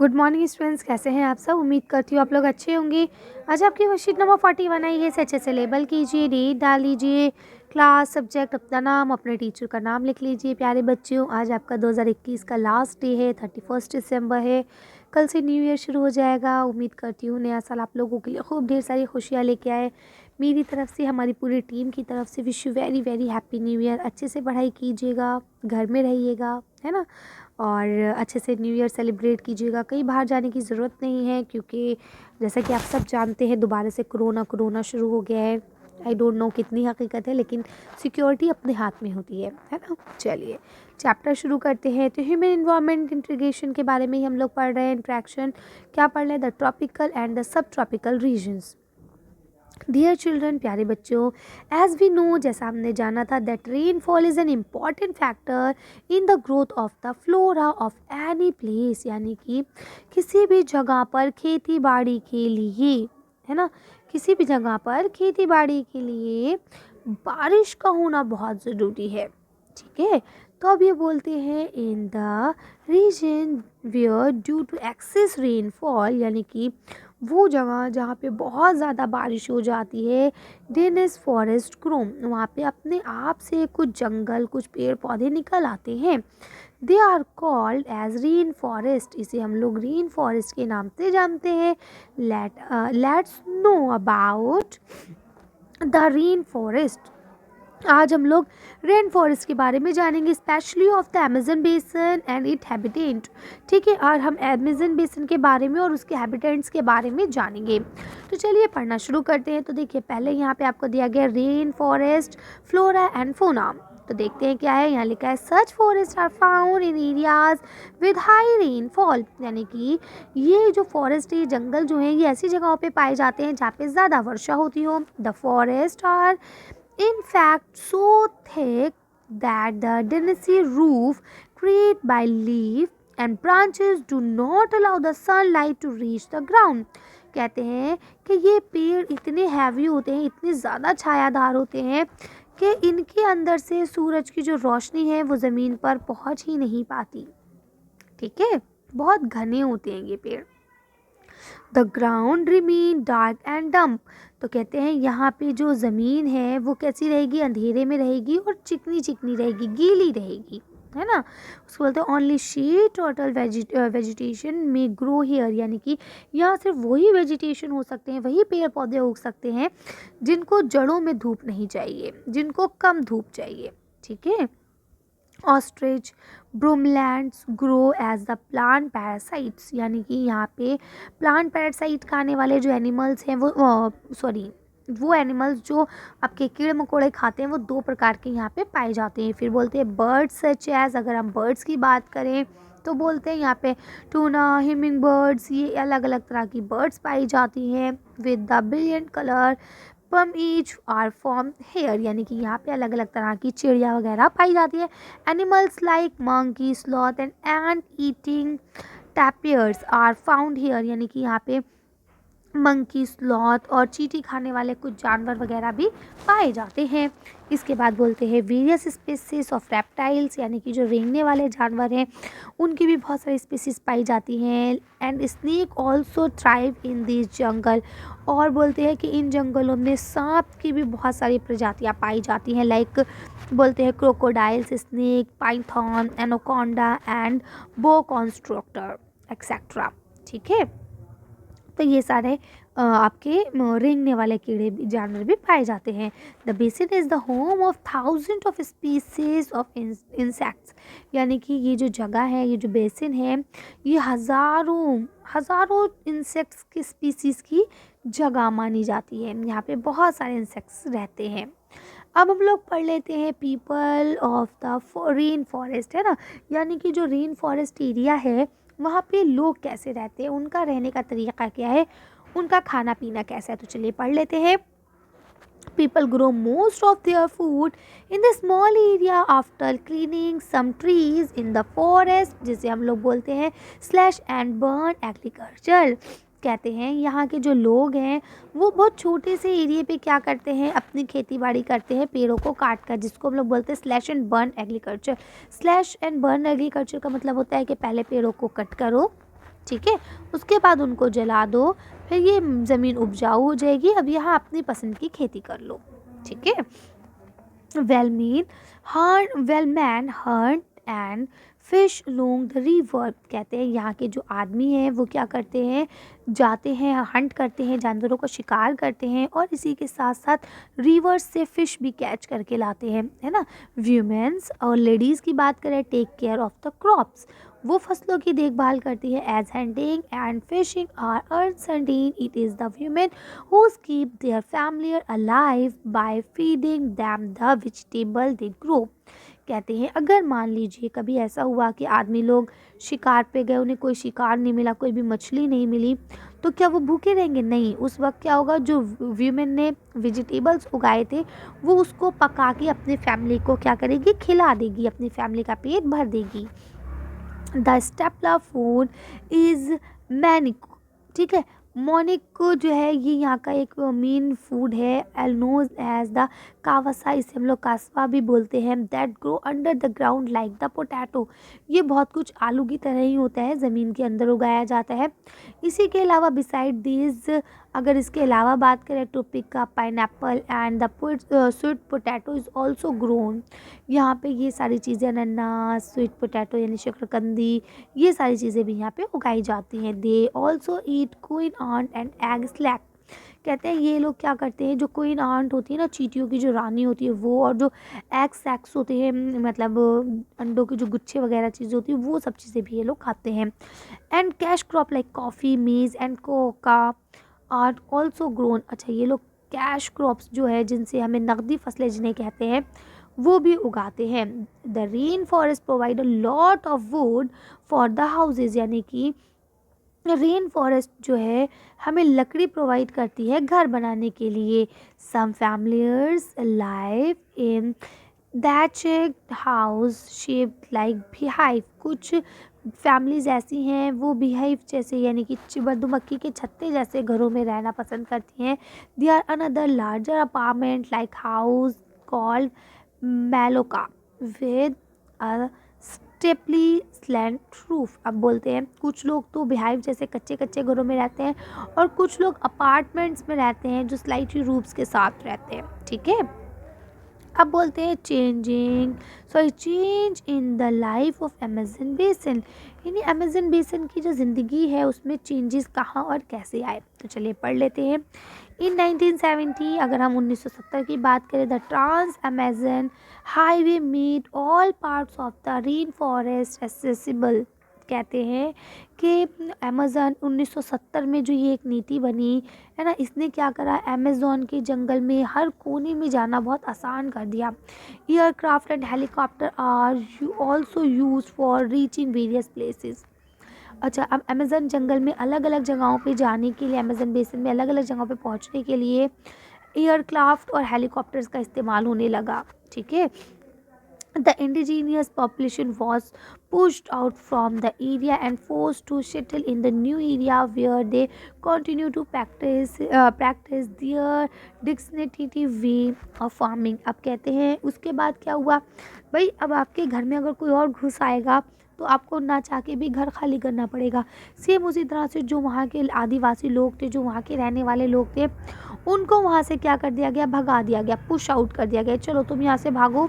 Good morning students, कैसे हैं आप सब। उम्मीद करती हूँ आप लोग अच्छे होंगे। आज आपकी वर्कशीट नंबर 41 आई है। इसे अच्छे से लेबल कीजिए, डेट डाल लीजिए, क्लास, सब्जेक्ट, अपना नाम, अपने टीचर का नाम लिख लीजिए। प्यारे बच्चों, आज आपका 2021 का लास्ट डे है, 31 दिसंबर है। कल से न्यू ईयर शुरू हो जाएगा। उम्मीद करती हूँ नया साल आप लोगों के लिए खूब ढेर सारी खुशियाँ लेके आए। मेरी तरफ से, हमारी पूरी टीम की तरफ से wish you very very happy new year. अच्छे से पढ़ाई कीजिएगा, घर में रहिएगा, है ना, और अच्छे से न्यू ईयर सेलिब्रेट कीजिएगा। कहीं बाहर जाने की ज़रूरत नहीं है, क्योंकि जैसा कि आप सब जानते हैं दोबारा से कोरोना शुरू हो गया है। आई डोंट नो कितनी हकीकत है, लेकिन सिक्योरिटी अपने हाथ में होती है ना। चलिए चैप्टर शुरू करते हैं। तो ह्यूमन इन्वायरमेंट इंटीग्रेशन के बारे में ही हम लोग पढ़ रहे हैं। इंट्रैक्शन क्या पढ़ रहे हैं, the tropical and the subtropical regions. Dear children, प्यारे बच्चों, एज वी नो, जैसा हमने जाना था, that rainfall is an important factor in the growth of the flora of any place. यानी कि किसी भी जगह पर खेती बाड़ी के लिए, है ना, किसी भी जगह पर खेती बाड़ी के लिए बारिश का होना बहुत ज़रूरी है। ठीक है, तो अब ये बोलते हैं in the region where due to excess rainfall, यानी कि वो जगह जहाँ पे बहुत ज़्यादा बारिश हो जाती है, डेनिस फॉरेस्ट ग्रोम, वहाँ पे अपने आप से कुछ जंगल, कुछ पेड़ पौधे निकल आते हैं। They are called as rain forest, इसे हम लोग रेन फॉरेस्ट के नाम से जानते हैं। Let's know about the rain forest. आज हम लोग रेन फॉरेस्ट के बारे में जानेंगे, स्पेशली ऑफ द अमेजन बेसन एंड इट हैबिटेंट। ठीक है, और हम अमेजन बेसन के बारे में और उसके हैबिटेंट्स के बारे में जानेंगे। तो चलिए पढ़ना शुरू करते हैं। तो देखिए, पहले यहाँ पे आपको दिया गया rain forest, flora and fauna. तो देखते हैं क्या है। यहाँ लिखा है such forest are found in areas with high rainfall, यानी कि ये जो फॉरेस्ट है, जंगल जो है, ये ऐसी जगहों पे पाए जाते हैं जहाँ पे ज़्यादा वर्षा होती हो। The forest are in fact so thick that the dense roof created by leaf and branches do not allow the sunlight to reach the ground। कहते हैं कि ये पेड़ इतने हैवी होते हैं, इतने ज़्यादा छायादार होते हैं कि इनके अंदर से सूरज की जो रोशनी है वो ज़मीन पर पहुंच ही नहीं पाती। ठीक है, बहुत घने होते हैं ये पेड़। The ground remain dark and damp, तो कहते हैं यहाँ पे जो ज़मीन है वो कैसी रहेगी, अंधेरे में रहेगी और चिकनी चिकनी रहेगी, गीली रहेगी, है ना। उसको बोलते हैं ओनली शी टोटल वेजिटेशन में ग्रो हियर, यानी कि यहाँ सिर्फ वही वेजिटेशन हो सकते हैं, वही पेड़ पौधे उग सकते हैं जिनको जड़ों में धूप नहीं चाहिए, जिनको कम धूप चाहिए। ठीक है, ostrich broomlands grow as the plant parasites, यानी कि यहाँ पे प्लांट पैरासाइट खाने वाले जो एनिमल्स हैं वो एनिमल्स जो आपके कीड़े मकोड़े खाते हैं वो दो प्रकार के यहाँ पे पाए जाते हैं। फिर बोलते हैं बर्ड्स सच एज, अगर हम बर्ड्स की बात करें तो बोलते हैं यहाँ पे टूना, हिमिंग बर्ड्स, ये अलग अलग तरह की बर्ड्स पाई जाती हैं with the brilliant colour from each are form hair, यानी कि यहाँ पे अलग अलग तरह की चिड़िया वगैरह पाई जाती है। Animals like monkey, sloth and ant eating tapirs are found here, यानी कि यहाँ पे मंकी, स्लॉथ और चींटी खाने वाले कुछ जानवर वगैरह भी पाए जाते हैं। इसके बाद बोलते हैं वेरियस स्पीसीज ऑफ रेप्टाइल्स, यानी कि जो रेंगने वाले जानवर हैं उनकी भी बहुत सारी स्पीसीज पाई जाती हैं। And snake also thrive in this jungle, और बोलते हैं कि इन जंगलों में सांप की भी बहुत सारी प्रजातियाँ पाई जाती हैं। लाइक बोलते हैं crocodiles, snake, Python, anaconda and बो कॉन्स्ट्रक्टर एक्सेट्रा। ठीक है, तो ये सारे आपके रेंगने वाले कीड़े जानवर भी पाए जाते हैं। The basin is the home of thousand of species of insects, यानी कि ये जो जगह है, ये जो बेसिन है, ये हज़ारों इंसेक्ट्स की स्पीसीज़ की जगह मानी जाती है। यहाँ पे बहुत सारे इंसेक्ट्स रहते हैं। अब हम लोग पढ़ लेते हैं people of the rain forest, है ना, यानी कि जो रेन फॉरेस्ट एरिया है वहाँ पे लोग कैसे रहते हैं, उनका रहने का तरीका क्या है, उनका खाना पीना कैसा है। तो चलिए पढ़ लेते हैं। People grow most of their food in the small area after clearing some trees in the forest, जिसे हम लोग बोलते हैं slash and burn agriculture। कहते हैं यहाँ के जो लोग हैं वो बहुत छोटे से एरिया पे क्या करते हैं, अपनी खेती बाड़ी करते हैं पेड़ों को काट कर, जिसको हम लोग बोलते हैं slash and burn agriculture. Slash and burn agriculture का मतलब होता है कि पहले पेड़ों को कट करो, ठीक है। उसके बाद उनको जला दो, फिर ये ज़मीन उपजाऊ हो जाएगी। अब यहाँ अपनी पसंद की खेती कर लो, ठीक है। Well man Hunt and fish long the river. कहते हैं यहाँ के जो आदमी हैं वो क्या करते हैं, जाते हैं हंट करते हैं, जानवरों का शिकार करते हैं और इसी के साथ साथ रिवर से फिश भी कैच करके लाते हैं, है ना। व्यूमेंस और लेडीज़ की बात करें, take care of the crops, वो फसलों की देखभाल करती है। As hunting and fishing are uncertain, it is the women who keep their family alive by feeding them the vegetable they grow। कहते हैं अगर मान लीजिए कभी ऐसा हुआ कि आदमी लोग शिकार पे गए, उन्हें कोई शिकार नहीं मिला, कोई भी मछली नहीं मिली, तो क्या वो भूखे रहेंगे? नहीं। उस वक्त क्या होगा, जो वीमेन ने वेजिटेबल्स उगाए थे वो उसको पका के अपनी फैमिली को क्या करेगी, खिला देगी, अपनी फैमिली का पेट भर देगी। The staple food is manic, ठीक है। मोनिक जो है ये यहाँ का एक मेन फूड है। एलनोज एज द कावासा, इसे हम लोग कासवा भी बोलते हैं। That grow under the ground like the potato, ये बहुत कुछ आलू की तरह ही होता है, ज़मीन के अंदर उगाया जाता है। इसी के अलावा बिसाइड दिस, अगर इसके अलावा बात करें, tapioca, pineapple and the sweet potato is also grown. यहाँ पे ये सारी चीज़ें, अनानास, स्वीट पोटैटो यानी शकरकंदी, ये सारी चीज़ें भी यहाँ पे उगाई जाती हैं। They also eat queen ant and egg slack. कहते हैं ये लोग क्या करते हैं, जो क्वीन आंट होती है ना, चींटियों की जो रानी होती है वो, और जो एग सैक्स होते हैं, मतलब अंडों के जो गुच्छे वगैरह चीज़ें होती है, वो सब चीज़ें भी ये लोग खाते हैं। And cash crop like coffee, maize and coca are also grown. अच्छा, ये लोग कैश क्रॉप्स जो है, जिनसे हमें नकदी फसलें जिन्हें कहते हैं, वो भी उगाते हैं। The rain forest provide a lot of would for the houses, यानी कि रेन फॉरेस्ट जो है हमें लकड़ी प्रोवाइड करती है घर बनाने के लिए। Some families live in thatched house shaped like beehive, कुछ फैमिलीज ऐसी हैं वो बीहाइव जैसे यानी कि मधुमक्खी के छत्ते जैसे घरों में रहना पसंद करती हैं। They are another larger apartment like house called maloca with a steeply slant roof. अब बोलते हैं कुछ लोग तो बिहाइव जैसे कच्चे कच्चे घरों में रहते हैं और कुछ लोग अपार्टमेंट्स में रहते हैं जो स्लाइटली रूफ्स के साथ रहते हैं, ठीक है। अब बोलते हैं change in the life of Amazon basin, यानी अमेजन बेसिन की जो ज़िंदगी है उसमें चेंजेस कहाँ और कैसे आए, तो चलिए पढ़ लेते हैं। इन 1970, अगर हम 1970 की बात करें, the trans Amazon highway made all parts of the rain forest accessible. कहते हैं कि अमेज़न 1970 में जो ये एक नीति बनी है ना, इसने क्या करा, अमेज़न के जंगल में हर कोने में जाना बहुत आसान कर दिया। Aircraft and helicopter are also use for reaching various places. अच्छा, अब अमेज़न जंगल में अलग अलग जगहों पे जाने के लिए, अमेज़न बेसिन में अलग अलग जगहों पे पहुंचने के लिए एयरक्राफ्ट और हेलीकॉप्टर्स का इस्तेमाल होने लगा, ठीक है। The indigenous population was pushed out from the area and forced to settle in the new area where they continue to practice their distinctive way of farming। अब कहते हैं उसके बाद क्या हुआ भाई, अब आपके घर में अगर कोई और घुस आएगा तो आपको ना चाह के भी घर खाली करना पड़ेगा। सेम उसी तरह से जो वहाँ के आदिवासी लोग थे, जो वहाँ के रहने वाले लोग थे, उनको वहाँ से क्या कर दिया गया, भगा दिया गया, पुश आउट कर दिया गया। चलो तुम यहाँ से भागो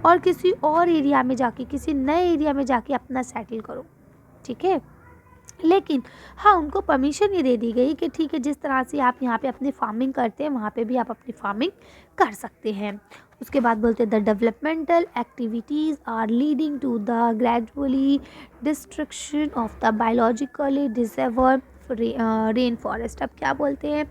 और किसी और एरिया में जाके, किसी नए एरिया में जाके अपना सेटल करो, ठीक है। लेकिन हाँ, उनको परमिशन ये दे दी गई कि ठीक है, जिस तरह से आप यहाँ पे अपनी फार्मिंग करते हैं वहाँ पे भी आप अपनी फार्मिंग कर सकते हैं। उसके बाद बोलते हैं the developmental activities are leading to the gradually destruction of the biologically डिसर्व रेन फॉरेस्ट। अब क्या बोलते हैं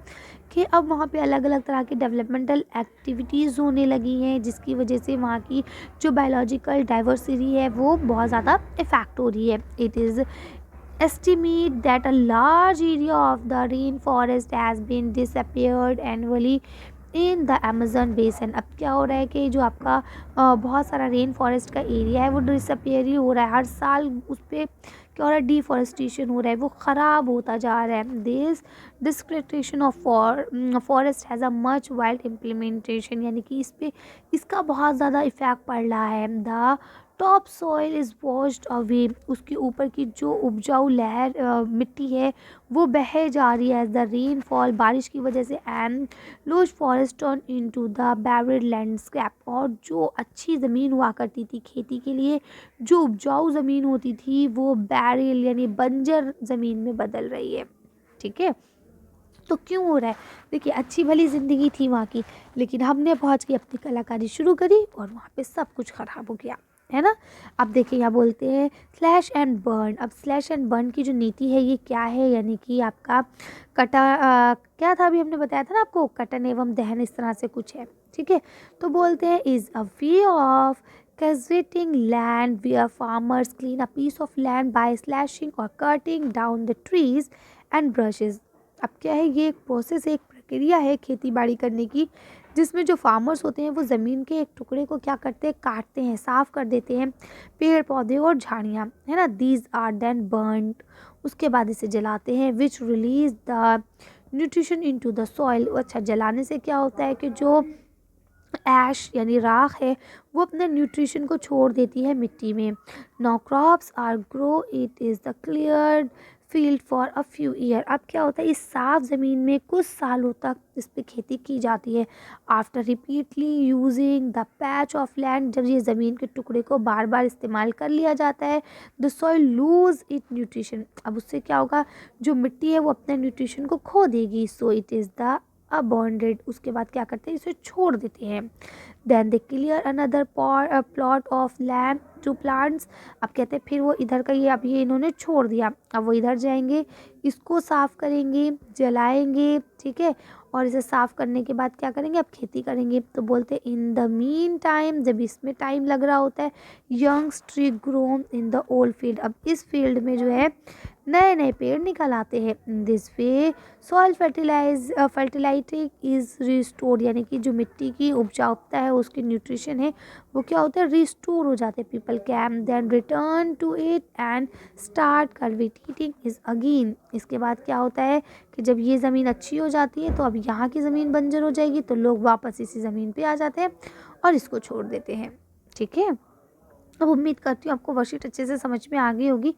कि अब वहाँ पे अलग अलग तरह की डेवलपमेंटल एक्टिविटीज़ होने लगी हैं, जिसकी वजह से वहाँ की जो बायोलॉजिकल डाइवर्सिटी है वो बहुत ज़्यादा इफ़ेक्ट हो रही है। It is estimate that a large area of the rainforest has been disappeared annually in the Amazon basin। अब क्या हो रहा है कि जो आपका बहुत सारा रेन फॉरेस्ट का एरिया है वो डिसअपियर ही हो रहा है, हर साल उस पर क्या हो रहा है, डिफॉरेस्टेशन हो रहा है, वो ख़राब होता जा रहा है। This description of forest has a much wild implementation, यानी कि इस पे इसका बहुत ज़्यादा इफ़ेक्ट पड़ रहा है। The top soil is washed away, उसके ऊपर की जो उपजाऊ लहर मिट्टी है वो बह जा रही है एज द रेन फॉल, बारिश की वजह से। And lush forest turn into the barren landscape, और जो अच्छी ज़मीन हुआ करती थी खेती के लिए, जो उपजाऊ ज़मीन होती थी, वो बैरिल यानी बंजर ज़मीन में बदल रही है। ठीक है, तो क्यों हो रहा है, देखिए अच्छी भली ज़िंदगी थी वहाँ की, लेकिन हमने पहुँच के अपनी कलाकारी शुरू करी और वहाँ पे सब कुछ ख़राब हो गया, है ना। अब देखिए यहाँ बोलते हैं स्लैश एंड बर्न। अब स्लैश एंड बर्न की जो नीति है ये क्या है, यानी कि आपका क्या था, अभी हमने बताया था ना आपको, कटन एवं दहन, इस तरह से कुछ है। ठीक है, तो बोलते हैं is a way of cultivating land where farmers clean a piece of land by slashing or cutting down the trees and brushes। अब क्या है, ये एक प्रोसेस है, एक प्रक्रिया है खेती बाड़ी करने की, जिसमें जो फार्मर्स होते हैं वो ज़मीन के एक टुकड़े को क्या करते हैं, काटते हैं, साफ़ कर देते हैं, पेड़ पौधे और झाड़ियाँ, है ना। दीज आर देन बर्नड, उसके बाद इसे जलाते हैं, विच release the nutrition into the soil. अच्छा, जलाने से क्या होता है कि जो ऐश यानी राख है वो अपने न्यूट्रिशन को छोड़ देती है मिट्टी में। Now crops are grow, it is the cleared field for a few year. अब क्या होता है, इस साफ ज़मीन में कुछ सालों तक इस पे खेती की जाती है। After repeatedly using the patch of land, जब ये ज़मीन के टुकड़े को बार बार इस्तेमाल कर लिया जाता है, the soil lose it nutrition. अब उससे क्या होगा, जो मिट्टी है वो अपने न्यूट्रिशन को खो देगी। So it is the abandoned, उसके बाद क्या करते हैं, इसे छोड़ देते हैं। Then they clear another plot of land to plants. अब कहते हैं फिर वो इधर का, ये अब ये इन्होंने छोड़ दिया, अब वो इधर जाएंगे, इसको साफ करेंगे, जलाएंगे, ठीक है, और इसे साफ करने के बाद क्या करेंगे, अब खेती करेंगे। तो बोलते हैं इन द मीन टाइम, जब इसमें टाइम लग रहा होता है, youngs tree grown in the old field. अब इस फील्ड में जो है नए नए पेड़ निकल आते हैं। This way soil fertility is restored, यानी कि जो मिट्टी की उपजाऊता है, उसकी न्यूट्रिशन है, वो क्या होता है, रिस्टोर हो जाते हैं। People can then return to it and start cultivating is again. इसके बाद क्या होता है कि जब ये ज़मीन अच्छी हो जाती है तो अब यहाँ की ज़मीन बंजर हो जाएगी, तो लोग वापस इसी ज़मीन पे आ जाते हैं और इसको छोड़ देते हैं। ठीक है, अब उम्मीद करती हूँ आपको वर्कशीट अच्छे से समझ में आ गई होगी।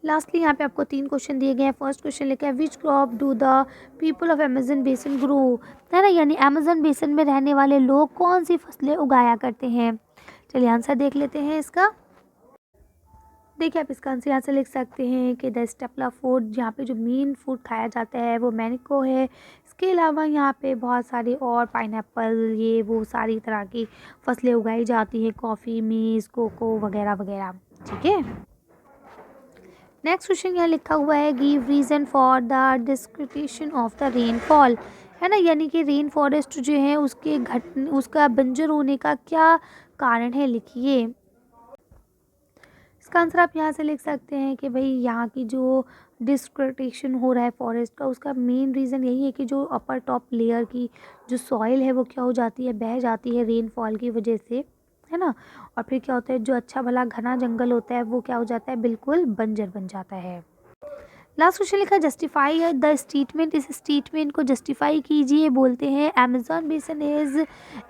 लास्टली यहाँ पे आपको 3 क्वेश्चन दिए गए हैं। फर्स्ट क्वेश्चन लिखा है which crop do the people of Amazon basin grow, है ना, यानी अमेजन बेसिन में रहने वाले लोग कौन सी फसलें उगाया करते हैं। चलिए आंसर देख लेते हैं इसका। देखिए आप इसका आंसर यहाँ से लिख सकते हैं कि द स्टेपला फूड, यहाँ पे जो मेन फूड खाया जाता है वो मैनिको है। इसके अलावा यहाँ पे बहुत सारी और पाइनएप्पल, ये वो सारी तरह की फसलें उगाई जाती हैं, कॉफ़ी, मेज़, कोको वगैरह वगैरह। ठीक है, नेक्स्ट क्वेश्चन यहाँ लिखा हुआ है give reason for the description of the rainfall, है ना, यानी कि रेन फॉरेस्ट जो है उसका बंजर होने का क्या कारण है, लिखिए। इसका आंसर आप यहाँ से लिख सकते हैं कि भाई यहाँ की जो डिस्क्रिटेशन हो रहा है फॉरेस्ट का, उसका मेन रीज़न यही है कि जो अपर टॉप लेयर की जो सॉइल है वो क्या हो जाती है, बह जाती है रेनफॉल की वजह से, है ना। और फिर क्या होता है, जो अच्छा भला घना जंगल होता है वो क्या हो जाता है, बिल्कुल बंजर बन जाता है। लास्ट क्वेश्चन लिखा जस्टिफाई द स्टेटमेंट, इस स्टेटमेंट को जस्टिफाई कीजिए। बोलते हैं Amazon basin is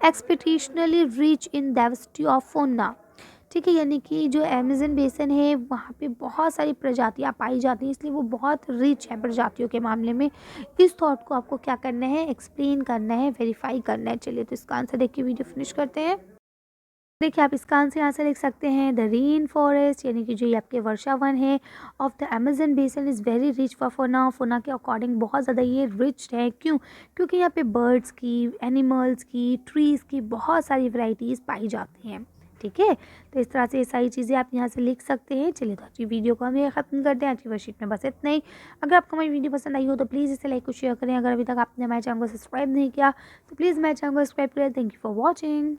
exceptionally rich in diversity of fauna. ठीक है, यानी कि जो अमेजन बेसिन है वहाँ पे बहुत सारी प्रजातियाँ पाई जाती हैं, इसलिए वो बहुत रिच है प्रजातियों के मामले में। इस थॉट को आपको क्या करना है, एक्सप्लेन करना है, वेरीफाई करना है। चलिए तो इसका आंसर देख के वीडियो फिनिश करते हैं। देखिए आप इसका आंसर यहाँ से लिख सकते हैं द रेन फॉरेस्ट, यानी कि जो ये आपके वर्षा वन है of the Amazon basin is very rich for फोना के अकॉर्डिंग बहुत ज़्यादा ये रिच है। क्यों, क्योंकि यहाँ पे बर्ड्स की, एनिमल्स की, ट्रीज़ की बहुत सारी वैरायटीज़ पाई जाती हैं। ठीक है, तो इस तरह से ये सारी चीज़ें आप यहाँ से लिख सकते हैं। चलिए तो आज की वीडियो को हम ये ख़त्म करते हैं। आज की वर्कशीट में बस इतना ही। अगर आपको हमारी वीडियो पसंद आई हो तो प्लीज़ इसे लाइक और शेयर करें। अगर अभी तक आपने हमारे चैनल को सब्सक्राइब नहीं किया तो प्लीज़ हमारे चैनल को सब्सक्राइब करें। Thank you for watching.